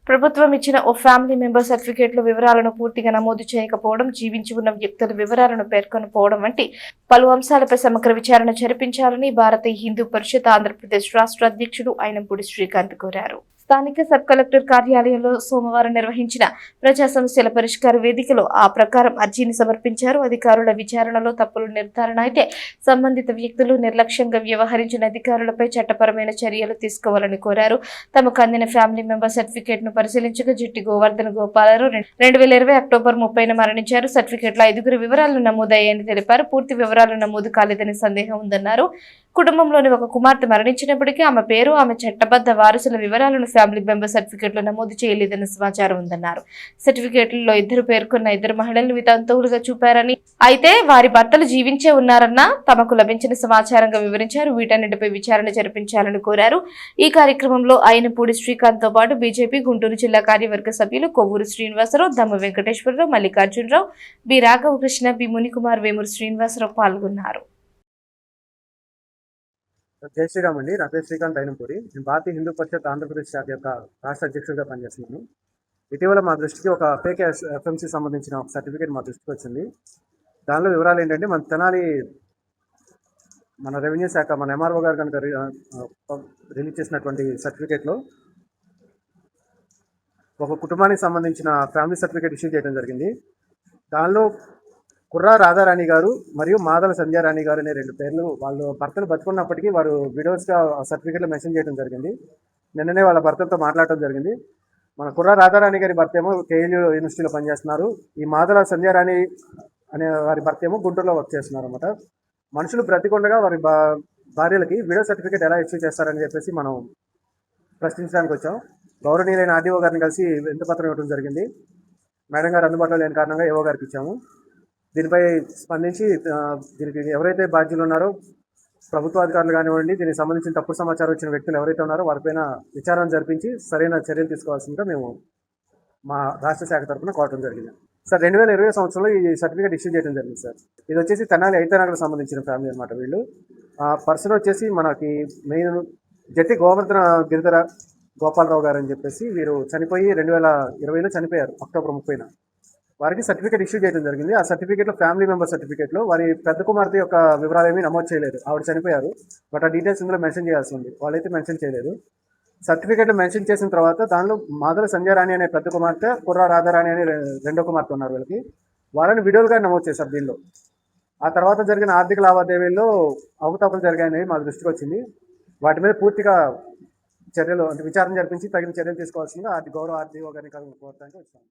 ప్రభుత్వం ఇచ్చిన ఓ family member సర్టిఫికేట్లో వివరాలను పూర్తిగా నమోదు చేయకపోవడం, జీవించి ఉన్న వ్యక్తుల వివరాలను పేర్కొనకపోవడం వంటి పలు అంశాలపై సమగ్ర విచారణ జరిపించాలని భారతీయ హిందూ పరిషత్ ఆంధ్రప్రదేశ్ రాష్ట్ర అధ్యక్షుడు అయినంపూడి శ్రీకాంత్ కోరారు. స్థానిక సబ్ కలెక్టర్ కార్యాలయంలో సోమవారం నిర్వహించిన ప్రజా సమస్యల పరిష్కార వేదికలో ఆ ప్రకారం అర్జీని సమర్పించారు. అధికారుల విచారణలో తప్పులు నిర్ధారణ అయితే సంబంధిత వ్యక్తులు నిర్లక్ష్యంగా వ్యవహరించిన అధికారులపై చట్టపరమైన చర్యలు తీసుకోవాలని కోరారు. తమకు అందిన ఫ్యామిలీ మెంబర్ సర్టిఫికేట్ ను పరిశీలించగా జిట్టి గోవర్ధన్ గోపాలరావు 2020 అక్టోబర్ 30న మరణించారు. సర్టిఫికేట్లో 5గురి వివరాలు నమోదయ్యాయని తెలిపారు. పూర్తి వివరాలు నమోదు కాలేదని సందేహం ఉందన్నారు. కుటుంబంలోని ఒక కుమార్తె మరణించినప్పటికీ ఆమె పేరు, ఆమె చట్టబద్ధ వారసుల వివరాలను ఫ్యామిలీ మెంబర్ సర్టిఫికేట్లో నమోదు చేయలేదని సమాచారం ఉందన్నారు. సర్టిఫికేట్లలో ఇద్దరు పేర్కొన్న ఇద్దరు మహిళలను వితంతువులుగా చూపారని, అయితే వారి భర్తలు జీవించే ఉన్నారన్న తమకు లభించిన సమాచారంగా వివరించారు. వీటన్నిటిపై విచారణ జరిపించాలని కోరారు. ఈ కార్యక్రమంలో అయినపూడి శ్రీకాంత్ తో పాటు బీజేపీ గుంటూరు జిల్లా కార్యవర్గ సభ్యులు కొవ్వూరు శ్రీనివాసరావు, దమ్మ వెంకటేశ్వరరావు, మల్లికార్జునరావు, బి రాఘవకృష్ణ, బి మునికుమార్, వేమూరు శ్రీనివాసరావు పాల్గొన్నారు. జై శ్రీరామ్ అండి. నా పేరు శ్రీకాంత్ అయినంపూడి. నేను భారతీయ హిందూ పరిషత్ ఆంధ్రప్రదేశ్ శాఖ యొక్క రాష్ట్ర అధ్యక్షుడిగా పనిచేస్తున్నాను. ఇటీవల మా దృష్టికి ఒక ఫేక్ ఎఫ్ఎంసీ సంబంధించిన ఒక సర్టిఫికేట్ మా దృష్టికి వచ్చింది. దానిలో వివరాలు ఏంటంటే, మన తెనాలి మన రెవెన్యూ శాఖ మన ఎంఆర్ఓ గారు కనుక రిలీజ్ చేసినటువంటి సర్టిఫికేట్లో ఒక కుటుంబానికి సంబంధించిన ఫ్యామిలీ సర్టిఫికేట్ ఇష్యూ చేయడం జరిగింది. దానిలో కుర్రా రాధారాణి గారు మరియు మాదల సంధ్యారాణి గారు అనే రెండు పేర్లు వాళ్ళు భర్తలు బతుకున్నప్పటికీ వారు విడోస్గా సర్టిఫికేట్లో మెన్షన్ చేయడం జరిగింది. నిన్ననే వాళ్ళ భర్తలతో మాట్లాడటం జరిగింది. మన కుర్రా రాధారాణి గారి భర్త ఏమో కేఎల్యూ యూనివర్సిటీలో పనిచేస్తున్నారు. ఈ మాదల సంధ్యారాణి అనే వారి భర్త ఏమో గుంటూరులో వర్క్ చేస్తున్నారు అనమాట. మనుషులు బ్రతికుండగా వారి భార్యలకి విడో సర్టిఫికేట్ ఎలా ఇష్యూ చేస్తారని చెప్పేసి మనం ప్రశ్నించడానికి వచ్చాం. గౌరవనీయులైన ఆర్డీఓ గారిని కలిసి వినతిపత్రం ఇవ్వడం జరిగింది. మేడం గారు అందుబాటులో లేని కారణంగా ఏఓ గారికి ఇచ్చాము. దీనిపై స్పందించి దీనికి ఎవరైతే బాధ్యులు ఉన్నారో ప్రభుత్వ అధికారులు కానివ్వండి, దీనికి సంబంధించిన తప్పుడు సమాచారం వచ్చిన వ్యక్తులు ఎవరైతే ఉన్నారో వారిపైన విచారణ జరిపించి సరైన చర్యలు తీసుకోవాల్సిందిగా మేము మా రాష్ట్ర శాఖ తరఫున కోరడం జరిగింది. సార్ 2020 సంవత్సరంలో ఈ సర్టిఫికేట్ ఇష్యూ చేయడం జరిగింది సార్. ఇది వచ్చేసి తెనాలి ఐతనగర్కు సంబంధించిన ఫ్యామిలీ అనమాట. వీళ్ళు పర్సన్ వచ్చేసి మనకి మెయిన్ జట్టి గోవర్ధన గిరిధర గోపాలరావు గారు అని చెప్పేసి వీరు చనిపోయి 2020లో చనిపోయారు అక్టోబర్ 30న. వారికి సర్టిఫికేట్ ఇష్యూ చేయడం జరిగింది. ఆ సర్టిఫికేట్లో ఫ్యామిలీ మెంబర్ సర్టిఫికేట్లో వారి పెద్ద కుమార్తె యొక్క వివరాలు ఏమీ నమోదు చేయలేదు. ఆవిడ చనిపోయారు, బట్ ఆ డీటెయిల్స్ ఇందులో మెన్షన్ చేయాల్సి ఉంది. వాళ్ళైతే మెన్షన్ చేయలేదు. సర్టిఫికేట్లో మెన్షన్ చేసిన తర్వాత దానిలో మాదల సంధ్యారాణి అనే పెద్ద కుమార్తె, కుర్రా రాధారాణి అనే రెండో కుమార్తె ఉన్నారు. వీళ్ళకి వాళ్ళని విడోలుగా నమోదు చేశారు దీనిలో. ఆ తర్వాత జరిగిన ఆర్థిక లావాదేవీల్లో అవకతవకలు జరిగాయనేది మా దృష్టికి వచ్చింది. వాటి మీద పూర్తిగా చర్యలు విచారణ జరిపించి తగిన చర్యలు తీసుకోవాల్సిందిగా గౌరవ ఆర్డీఓ గారిని కోరడానికి వచ్చాను.